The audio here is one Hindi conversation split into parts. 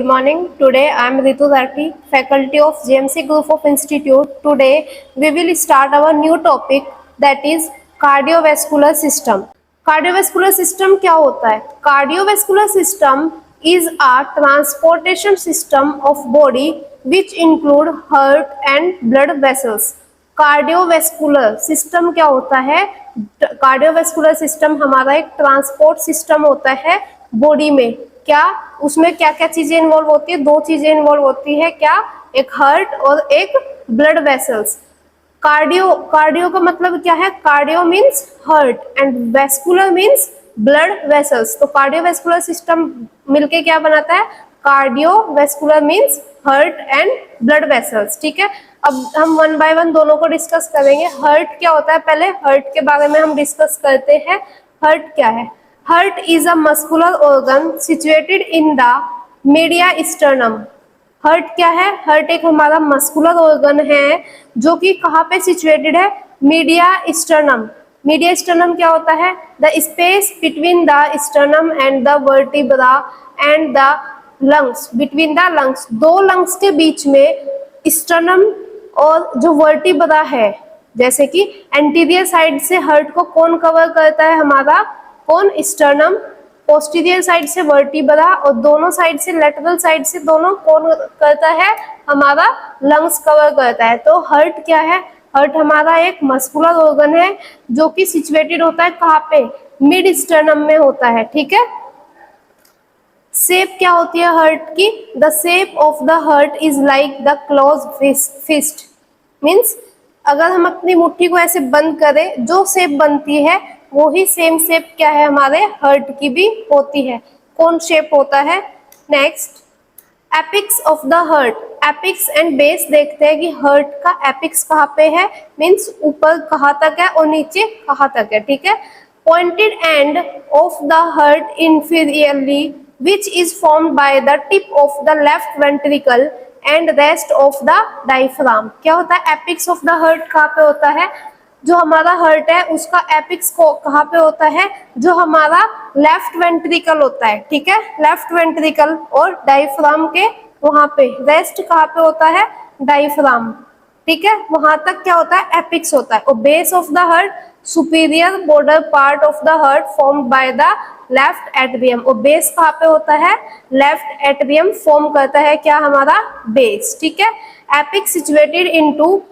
morning. Today I am Ritu Darti, faculty of JMC Group of Institute. Today we will start our new topic, that is cardiovascular system. Cardiovascular system क्या होता है? Cardiovascular system is a transportation system of body which include heart and blood vessels. Cardiovascular system क्या होता है? कार्डियोवैस्कुलर सिस्टम हमारा एक ट्रांसपोर्ट सिस्टम होता है बॉडी में। क्या उसमें क्या क्या चीजें इन्वॉल्व होती है? दो चीजें इन्वॉल्व होती है। क्या? एक हार्ट और एक ब्लड वेसल्स। कार्डियो का मतलब क्या है? Cardio means heart and vascular means blood vessels. तो कार्डियोवैस्कुलर सिस्टम मिलके क्या बनाता है? Cardiovascular means heart and blood vessels. ठीक है, अब हम वन बाय वन दोनों को डिस्कस करेंगे। हार्ट क्या होता है? पहले हार्ट के बारे में हम डिस्कस करते हैं। हार्ट क्या है? Heart is a muscular organ situated in the media sternum. Heart क्या है? हार्ट एक हमारा मस्कुलर ऑर्गन है जो कि कहाँ पे सिचुएटेड है? Media sternum. मीडिया स्टर्नम क्या होता है? The space between the sternum and the vertebra and the lungs. Between the lungs, दो लंग्स के बीच में स्टर्नम और जो वर्टिब्रा है, जैसे कि एंटीरियर साइड से हार्ट को कौन कवर करता है? हमारा कौन? स्टर्नम। पोस्टीरियर साइड से वर्टिब्रा और दोनों साइड से, लेटरल साइड से दोनों कौन करता है? हमारा लंग्स कवर करता है। तो हार्ट क्या है? हार्ट हमारा एक मस्कुलर ऑर्गन है जो कि सिचुएटेड होता है कहाँ पे? मिड स्टर्नम में होता है। ठीक है, शेप क्या होती है हार्ट की? The shape of the heart is like the close fist. Means अगर हम अपनी मुट्ठी को ऐसे बंद करें, जो शेप बनती है वही सेम शेप क्या है? हमारे हार्ट की भी होती है। कौन शेप होता है? Next, apex of the heart. Apex and base देखते हैं कि हार्ट का एपिक्स कहाँ पे है, मीन्स ऊपर कहाँ तक है और नीचे कहाँ तक है। ठीक है, pointed end of the heart inferiorly which is formed by the tip of the left ventricle and rest of the diaphragm। क्या होता है? एपिक्स ऑफ द हार्ट कहाँ पे होता है? जो हमारा हार्ट है उसका एपिक्स को कहाँ पे होता है? जो हमारा लेफ्ट वेंट्रिकल होता है। ठीक है, लेफ्ट वेंट्रिकल और डायफ्राम के वहां पे। रेस्ट कहाँ पे होता है? डायफ्राम। ठीक है, वहां तक क्या होता है? एपिक्स होता है। और base of the heart, superior border part of the heart formed by the left atrium. और बेस कहाँ पे होता है? लेफ्ट एट्रियम फॉर्म करता है क्या? हमारा बेस। ठीक है, apex situated into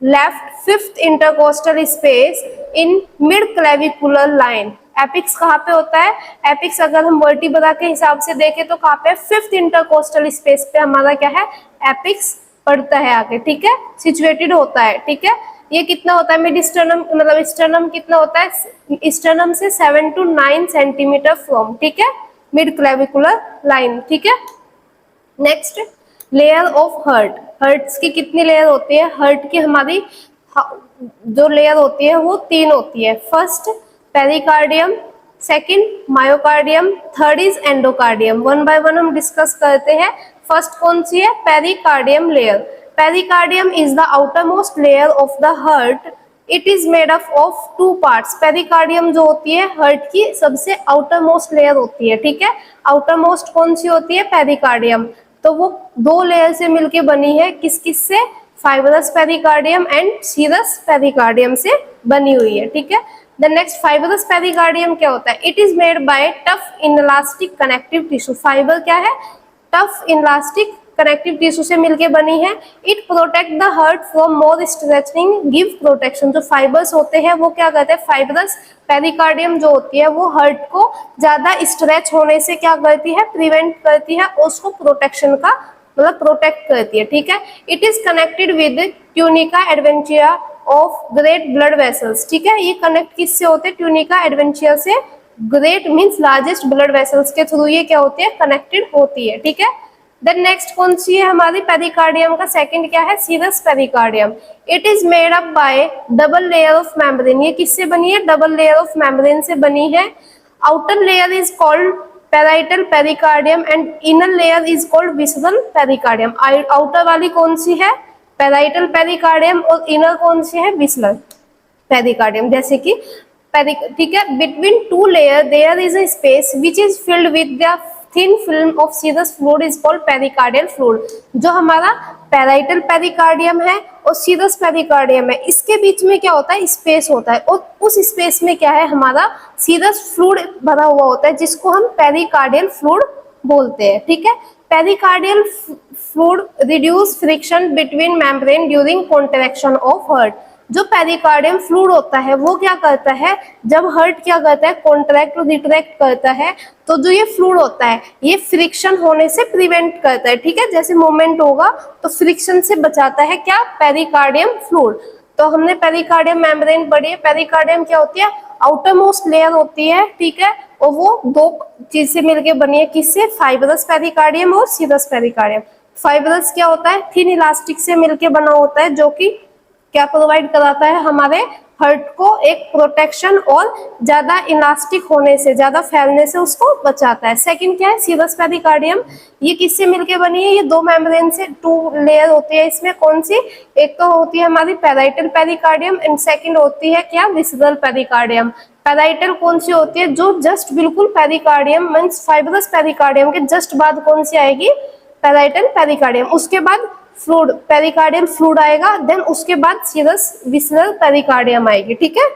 left fifth intercostal space in mid clavicular line. Apex कहाँ पे होता है? एपिक्स अगर हम वर्टिब्रा के हिसाब से देखें तो कहाँ पे? फिफ्थ इंटरकोस्टल स्पेस पे हमारा क्या है? एपिक्स पड़ता है आगे। ठीक है, सिचुएटेड होता है। ठीक है, ये कितना होता है? मिड स्टर्नम, मतलब स्टर्नम कितना होता है? स्टर्नम से 7 to 9 सेंटीमीटर फ्रॉम। ठीक है, मिड क्लेविकुलर लाइन। ठीक है, next, layer of heart. Hearts की कितनी लेयर होती है? हार्ट की हमारी जो लेयर होती है वो 3 होती है। First pericardium, second myocardium, third is endocardium. One by one हम डिस्कस करते हैं। फर्स्ट कौन सी है? Pericardium layer. Pericardium is the outermost layer of the heart. It is made up of 2 parts. Pericardium जो होती है हार्ट की सबसे आउटरमोस्ट लेयर होती है। ठीक है, आउटरमोस्ट कौन सी होती है? पेरिकार्डियम। तो वो 2 लेयर से मिलके बनी है। किस किस से? Fibrous pericardium and serous pericardium से बनी हुई है। ठीक है, द नेक्स्ट, फाइब्रस पेरिकार्डियम क्या होता है? It is made by tough inelastic connective tissue. Fibre क्या है? टफ इनलास्टिक कनेक्टिव टिश्यू से मिलके बनी है। It protect the heart from more stretching, give protection. जो फाइबर्स होते हैं वो क्या करते हैं? फाइब्रस पेरिकार्डियम जो होती है वो हार्ट को ज्यादा स्ट्रेच होने से क्या करती है? प्रिवेंट करती है, उसको प्रोटेक्शन का मतलब प्रोटेक्ट करती है। ठीक है, it is connected with tunica adventitia of great blood vessels. ठीक है, ये कनेक्ट किससे होते हैं? ट्यूनिका एडवेंटिया से। Great means largest blood vessels के थ्रू ये क्या होती है? कनेक्टेड होती है। ठीक है, देन नेक्स्ट कौन सी है हमारी? पेरिकार्डियम का सेकंड क्या है? Serous pericardium. It is made up by double layer of membrane. ये किससे बनी है? डबल लेयर ऑफ मेम्ब्रेन से बनी है। Outer layer is called parietal pericardium and inner layer is called visceral pericardium. Outer वाली कौन सी है? पेराइटल पेरिकार्डियम और इनर कौन सी है? Visceral pericardium. जैसे कि ठीक है, between 2 layer there is a space which is filled with the thin film of serous fluid is called pericardial fluid. जो हमारा पैराइटल पेरिकार्डियम है और सीरस पेरिकार्डियम है, इसके बीच में क्या होता है, स्पेस होता है, और उस स्पेस में क्या है, हमारा सीरस फ्लूइड भरा हुआ होता है, जिसको हम पेरिकार्डियल फ्लूइड बोलते हैं। ठीक है, pericardial fluid reduce friction between membrane during contraction of heart. जो पेरिकार्डियम फ्लूइड होता है वो क्या करता है, जब हार्ट क्या करता है, कॉन्ट्रैक्ट और रिट्रैक्ट करता है, तो जो ये फ्लूइड होता है ये फ्रिक्शन होने से प्रिवेंट करता है। ठीक है, जैसे मूवमेंट होगा तो फ्रिक्शन से बचाता है क्या, पेरिकार्डियम फ्लूइड। तो हमने पेरिकार्डियम मेम्ब्रेन पढ़ी है। पेरिकार्डियम क्या होती है, आउटर मोस्ट लेयर होती है। ठीक है, और वो दो चीज से मिलकर बनी है, किससे, फाइब्रस पेरिकार्डियम और सीरस पेरिकार्डियम। फाइब्रस क्या होता है, थिन इलास्टिक से मिलकर बना होता है, जो कि क्या प्रोवाइड कराता है, हमारे हार्ट को एक प्रोटेक्शन और ज्यादा इलास्टिक होने से, ज्यादा फैलने से उसको बचाता है। सेकंड क्या है, सीरस पेरिकार्डियम, ये किससे मिलके बनी है, ये दो मेम्ब्रेन से, टू लेयर होती है इसमें। कौन सी, एक तो होती है हमारी पैराइटल पेरिकार्डियम एंड सेकंड होती है क्या, विसरल पेरिकार्डियम। पैराइटल कौन सी होती है, जो जस्ट बिल्कुल पेरिकार्डियम मींस फाइब्रस पेरिकार्डियम के जस्ट बाद कौन सी आएगी, पैराइटल पेरिकार्डियम। उसके बाद फ्लूइड, पेरिकार्डियल फ्लूइड आएगा, देन उसके बाद सीरस विसरल पेरिकार्डियम आएगी। ठीक है,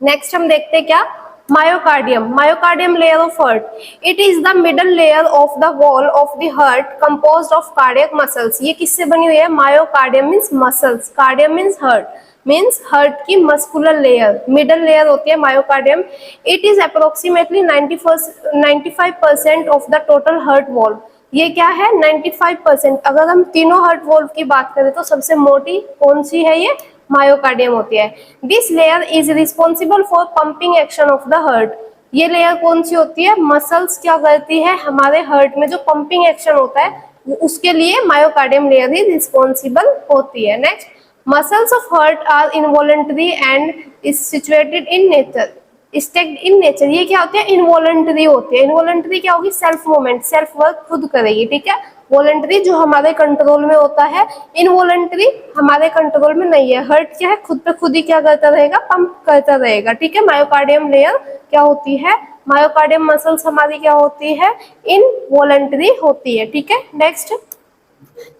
नेक्स्ट हम देखते हैं क्या, myocardium. Myocardium layer of heart, it is the middle layer of the wall of the heart composed of cardiac muscles. ये किससे बनी हुई है, myocardium means muscles, cardium means heart, means heart की मस्कुलर लेयर, मिडल लेयर होती है myocardium. It is approximately 95% of the total heart wall. ये क्या है, 95%। अगर हम तीनों हार्ट वॉल्व की बात करें तो सबसे मोटी कौन सी है, ये मायोकार्डियम होती है। This layer is responsible for pumping action of the heart. ये लेयर कौन सी होती है, मसल्स क्या करती है, हमारे हार्ट में जो पंपिंग एक्शन होता है उसके लिए मायोकार्डियम लेयर ही रिस्पॉन्सिबल होती है। Next, muscles of heart are involuntary and is situated in nature, striated in nature. ये क्या होती है, इनवॉलंटरी होती है। इनवॉलंटरी क्या होगी, सेल्फ मूवमेंट, सेल्फ वर्क खुद करेगी। ठीक है, वॉलंटरी जो हमारे कंट्रोल में होता है, इनवॉलंटरी हमारे कंट्रोल में नहीं है। हार्ट क्या है, खुद पे खुद ही क्या करता रहेगा, पंप करता रहेगा। ठीक है, मायोकार्डियम लेयर क्या होती है, मायोकार्डियम मसल्स हमारी क्या होती है, इनवॉलंटरी होती है। ठीक है, next,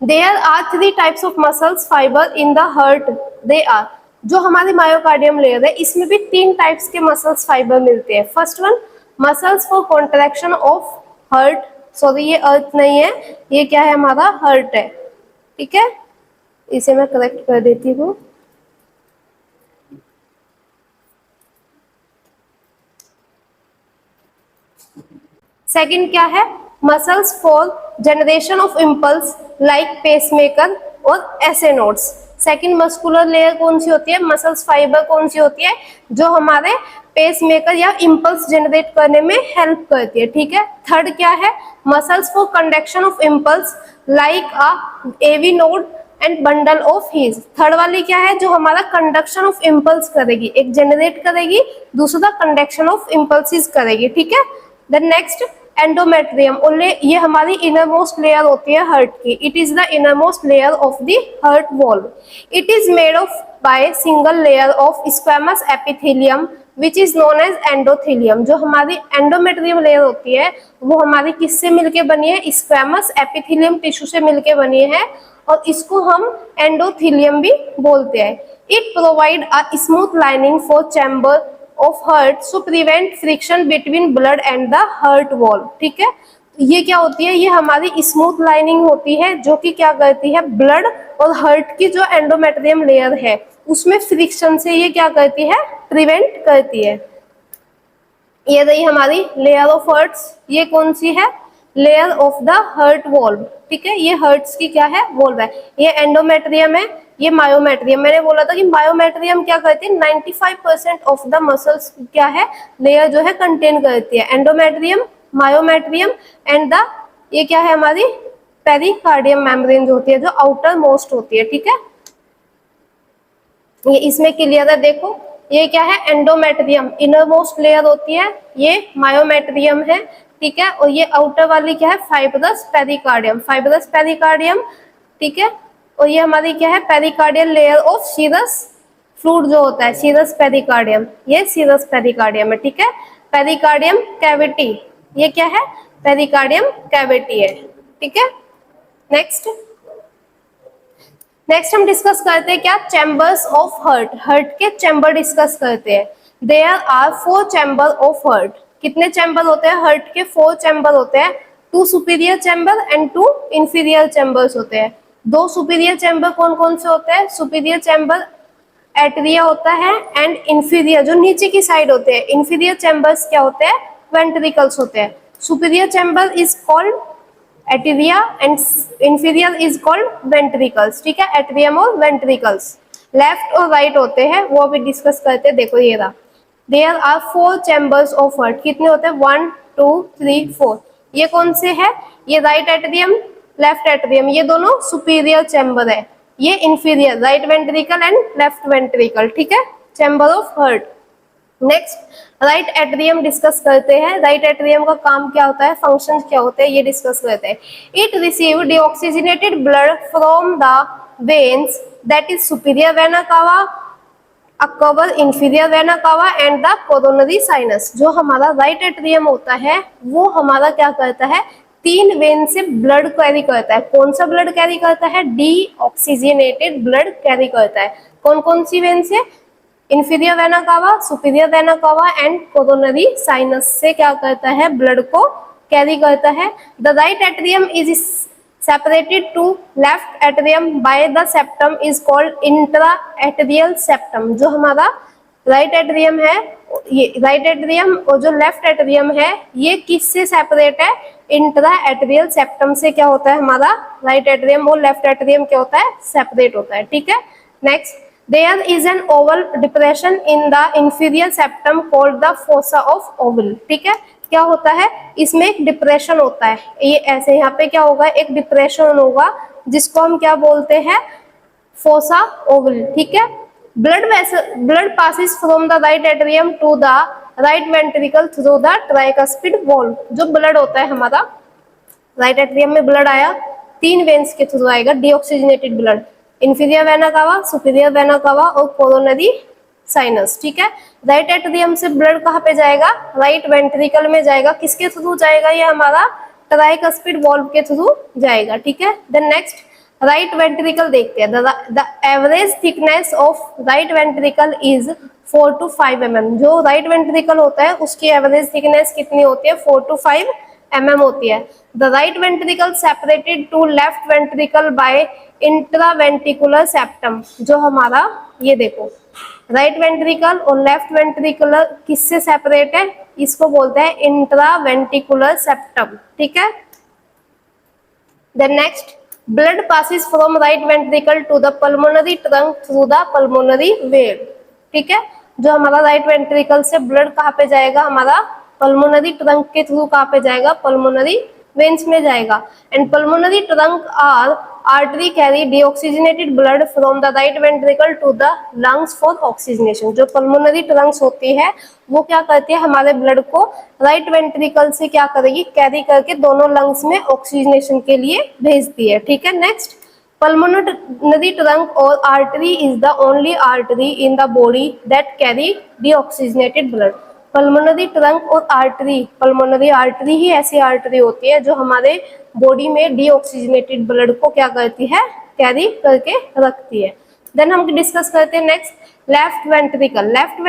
there are 3 types of muscles fibre in the heart. They are, जो हमारी मायोकार्डियम लेयर है इसमें भी 3 टाइप्स के मसल्स फाइबर मिलते हैं। First one, muscles for contraction of heart, sorry ये अर्थ नहीं है, ये क्या है, हमारा हार्ट है। ठीक है, इसे मैं करेक्ट कर देती हूँ। सेकंड क्या है, muscles for generation of impulse like pacemaker और SA nodes. Second muscular layer कौन सी होती है, मसल्स फाइबर कौन सी होती है, जो हमारे पेसमेकर या इम्पल्स जनरेट करने में हेल्प करती है। ठीक है, थर्ड क्या है, muscles for conduction of impulse like a AV node and bundle of His. Third वाली क्या है, जो हमारा कंडक्शन ऑफ इम्पल्स करेगी, एक जनरेट करेगी, दूसरा कंडक्शन ऑफ इम्पल्सिस करेगी। ठीक है, देन नेक्स्ट, एंडोमेट्रियम, ये हमारी इनरमोस्ट लेयर होती है हार्ट की। It is the innermost layer of the heart wall. It is made of by single layer of squamous epithelium which is known as endothelium. जो हमारी एंडोमेट्रियम लेयर होती है वो हमारी किससे मिलके बनी है, स्क्वैमस एपिथेलियम टिश्यू से मिलके बनी है, और इसको हम एंडोथेलियम भी बोलते हैं। It provide a smooth lining for chamber of heart so prevent friction between blood and the heart wall. ठीक है, ये क्या होती है, ये हमारी स्मूथ लाइनिंग होती है, जो कि क्या करती है, ब्लड और हार्ट की जो एंडोमेट्रियम लेयर है उसमें फ्रिक्शन से ये क्या करती है, प्रिवेंट करती है। ये रही हमारी लेयर ऑफ हार्ट्स। ये कौन सी है, layer of the heart valve. ठीक है, ये हार्ट्स की क्या है, वॉल्व है। ये एंडोमेट्रियम है, ये मायोमेट्रियम। मैंने बोला था कि मायोमेट्रियम क्या करती है, 95% ऑफ द मसल्स क्या है, लेयर जो है कंटेन करती है। एंडोमेट्रियम, मायोमेट्रियम एंड द, ये क्या है हमारी पेरिकार्डियम मेम्ब्रेन जो होती है, जो आउटर मोस्ट होती है। ठीक है, ये इसमें क्लियर है, देखो ये क्या है, एंडोमेट्रियम इनर मोस्ट लेयर होती है, ये मायोमेट्रियम है। ठीक है, और ये आउटर वाली क्या है, फाइब्रस पेरिकार्डियम, फाइब्रस पेरिकार्डियम। ठीक है, और ये हमारी क्या है, pericardial layer of serous fluid जो होता है, सीरस पेरिकार्डियम, ये सीरस पेरिकार्डियम है। ठीक है, पेरिकार्डियम कैविटी, ये क्या है, पेरिकार्डियम कैविटी है, ठीक है। नेक्स्ट हम डिस्कस करते हैं क्या, चैम्बर्स ऑफ हार्ट। हार्ट के चैम्बर डिस्कस करते हैं। There are 4 chamber of heart. कितने चैम्बर होते हैं हार्ट के? 4 चैम्बर होते हैं। 2 superior chamber and 2 inferior chambers होते हैं। 2 सुपीरियर चैम्बर कौन कौन से होते हैं? सुपीरियर चैम्बर एट्रिया होता है एंड इंफीरियर जो नीचे की साइड होते हैं, इंफीरियर चैम्बर्स क्या होते हैं? वेंट्रिकल्स होते हैं। Superior chamber is called atria and inferior is called ventricles, ठीक है, एट्रियम और वेंट्रिकल्स। लेफ्ट और राइट होते हैं, वो अभी डिस्कस करते हैं। देखो ये रहा, there are 4 chambers of heart. कितने होते हैं? 1 2 3 4। ये कौन से है? ये राइट एट्रियम, लेफ्ट एट्रियम, ये दोनों सुपीरियर चैम्बर है। ये inferior, right ventricle and left ventricle, ठीक है, chamber of heart. Next right atrium discuss करते हैं। राइट एट्रियम का काम क्या होता है, फंक्शन क्या होते हैं, ये डिस्कस करते हैं। It receive deoxygenated blood from the veins that is superior vena cava, upper inferior vena cava and the coronary sinus. जो हमारा राइट एट्रियम होता है वो हमारा क्या करता है, 3 वेन से ब्लड कैरी करता है। कौन सा ब्लड कैरी करता है? डीऑक्सीजनेटेड ब्लड कैरी करता है। कौन कौन सी वेन से? Inferior vena cava, superior vena cava and coronary sinus से क्या करता है, ब्लड को कैरी करता है। The right atrium is separated to left atrium by the septum is called intra-atrial septum। जो हमारा राइट एट्रियम है, ये राइट एट्रियम और जो लेफ्ट एट्रियम है ये किससे सेपरेट है? इंट्रा एट्रियल सेप्टम से क्या होता है, हमारा राइट एट्रियम और लेफ्ट एट्रियम क्या होता है, सेपरेट होता है, ठीक है। Next there is an oval depression in the inferior septum called the fossa of oval, ठीक है। क्या होता है इसमें? एक डिप्रेशन होता है, ये ऐसे यहाँ पे क्या होगा, एक डिप्रेशन होगा जिसको हम क्या बोलते हैं, फोसा ओवल, ठीक है। Blood passes from the right atrium to the right ventricle through the tricuspid valve। जो ब्लड होता है हमारा राइट एट्रियम में ब्लड आया, 3 वेन्स के थ्रू आएगा deoxygenated blood, inferior vena cava, superior vena cava और कोरोनरी साइनस, ठीक है। राइट एट्रियम से ब्लड कहाँ पे जाएगा? राइट वेंट्रिकल में जाएगा। किसके थ्रू जाएगा? ये हमारा ट्राइकस्पिड वॉल्व के थ्रू जाएगा, ठीक है। देन नेक्स्ट राइट वेंट्रिकल देखते हैं। The average thickness of right ventricle is 4 to 5 mm। जो राइट वेंट्रिकल होता है उसकी एवरेज थिकनेस कितनी होती है? 4 to 5 mm होती है। The right ventricle separated to left ventricle by intraventricular septum. जो हमारा ये देखो राइट वेंट्रिकल और लेफ्ट वेंट्रिकल किससे सेपरेट है? इसको बोलते हैं इंट्रावेंट्रिकुलर सेप्टम, ठीक है। Then next blood passes from right ventricle to the pulmonary trunk through the pulmonary vein, ठीक है। जो हमारा राइट वेंट्रिकल से ब्लड कहाँ पे जाएगा? हमारा पल्मोनरी ट्रंक के थ्रू कहाँ पे जाएगा? पल्मोनरी वेन्स में जाएगा। And pulmonary trunk or artery carry deoxygenated blood from the right ventricle to the lungs for oxygenation। जो pulmonary trunks होती है वो क्या करती है, हमारे ब्लड को राइट वेंट्रिकल से क्या करेगी, कैरी करके दोनों लंग्स में ऑक्सीजनेशन के लिए भेजती है, ठीक है। Next pulmonary trunk or artery is the only artery in the body that carry deoxygenated blood। Pulmonary trunk और आर्टरी, पल्मोनरी आर्टरी ही ऐसी आर्टरी होती है जो हमारे बॉडी में डीऑक्सीजनेटेड ब्लड को क्या करती है, कैरी करके रखती है। देन हम डिस्कस करते हैं next left ventricle. Left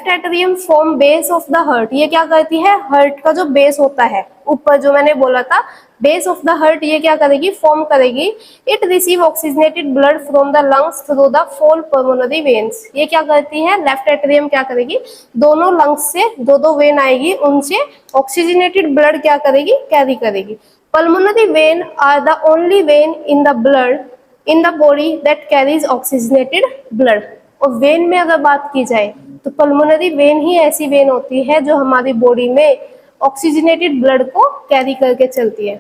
atrium form base of the heart. ये क्या करती है, हार्ट का जो बेस होता है ऊपर जो मैंने बोला था बेस ऑफ द हार्ट, ये क्या करेगी, फॉर्म करेगी। It receive oxygenated blood from the lungs through the 4 pulmonary veins। ये क्या करती है, लेफ्ट एट्रियम क्या करेगी, दोनों लंग्स से 2 वेन आएगी, उनसे ऑक्सीजनेटेड ब्लड क्या करेगी, कैरी करेगी। Pulmonary vein are the only vein in the blood in the body that carries oxygenated blood। और वेन में अगर बात की जाए तो पल्मोनरी वेन ही ऐसी वेन होती है जो हमारी बॉडी में ऑक्सीजनेटेड ब्लड को कैरी करके चलती है।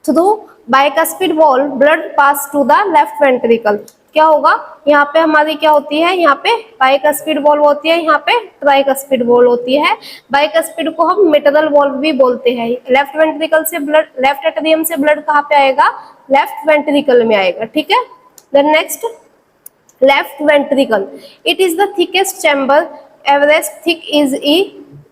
Through bicuspid valve blood pass to the left ventricle. क्या होगा, यहाँ पे हमारी क्या होती है, यहाँ पे बाइकस्पिड वॉल्व होती है, यहाँ पे ट्राइकस्पिड वॉल्व होती है। बाइकस्पिड को हम मिटरल वॉल्व भी बोलते हैं। लेफ्ट वेंट्रिकल से ब्लड, लेफ्ट एट्रियम से ब्लड कहाँ पे आएगा, लेफ्ट वेंट्रिकल में आएगा, ठीक है। Then next left ventricle, it is the thickest chamber, average thick is ई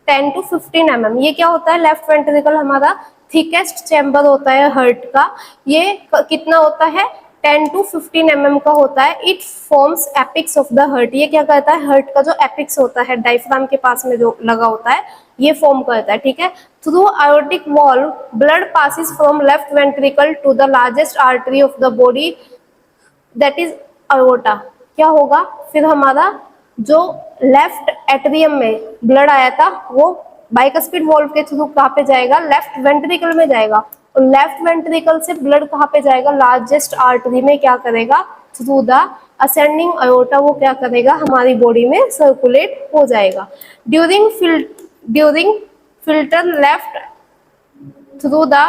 10 to 15 mm। ये क्या होता है, लेफ्ट वेंट्रिकल हमारा थिकेस्ट चैम्बर होता है हार्ट का, ये कितना होता है 10 to 15 mm का होता है। It forms apex of the heart, ये क्या करता है, हार्ट का जो एपिक्स होता है डायफ्राम के पास में जो लगा होता है ये फॉर्म करता है, ठीक है। Through aortic valve blood passes from left ventricle to the largest artery of the body that is aorta. क्या होगा फिर, हमारा जो लेफ्ट एट्रियम में ब्लड आया था वो बाइकस्पिड वॉल्व के थ्रू कहाँ पे जाएगा, लेफ्ट वेंट्रिकल में जाएगा, और लेफ्ट वेंट्रिकल से ब्लड कहाँ पे जाएगा, लार्जेस्ट आर्टरी में क्या करेगा, थ्रू द असेंडिंग अयोर्टा वो क्या करेगा, हमारी बॉडी में सर्कुलेट हो जाएगा। During filter left through the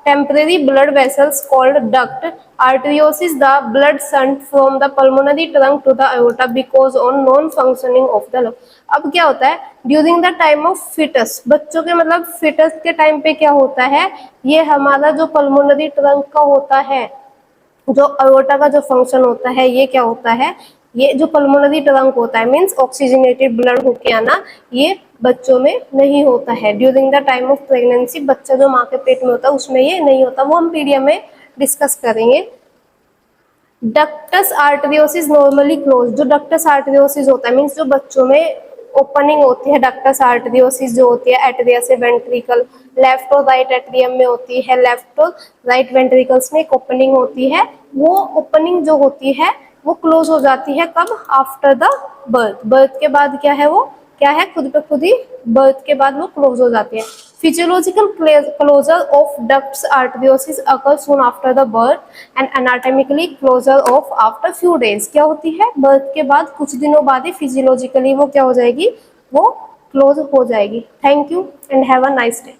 temporary blood vessels called duct arteriosus, the blood sent from the pulmonary trunk to the aorta because on non functioning of the lung। अब क्या होता है, during the time of foetus, बच्चों के मतलब फिटस के टाइम पे क्या होता है, ये हमारा जो पल्मोनरी ट्रंक का होता है, जो अयोर्टा का जो फंक्शन होता है, ये क्या होता है, ये जो पल्मोनरी ट्रंक होता है मींस ऑक्सीजनेटेड ब्लड होके आना, ये बच्चों में नहीं होता है। During the time of pregnancy, बच्चा जो माँ के पेट में होता है उसमें ये नहीं होता, वो हम पीडियम में डिस्कस करेंगे। डक्टस आर्टरियोसिस नॉर्मली क्लोज, जो डक्टस आर्टरियोसिस होता है मींस जो बच्चों में ओपनिंग होती है, डक्टस आर्टरियोसिस जो होती है एट्रिया से वेंट्रिकल, लेफ्ट और राइट एट्रियम में होती है, लेफ्ट और राइट वेंट्रिकल्स में एक ओपनिंग होती है, वो ओपनिंग जो होती है वो क्लोज हो जाती है कब, आफ्टर द बर्थ, बर्थ के बाद क्या है, वो क्या है, खुद पे खुद ही बर्थ के बाद वो क्लोज हो जाती है। Physiological closure of ductus arteriosus occur soon after the birth and anatomically closure of after few days. क्या होती है, बर्थ के बाद कुछ दिनों बाद ही फिजियोलॉजिकली वो क्या हो जाएगी, वो क्लोज हो जाएगी। Thank you and have a nice day.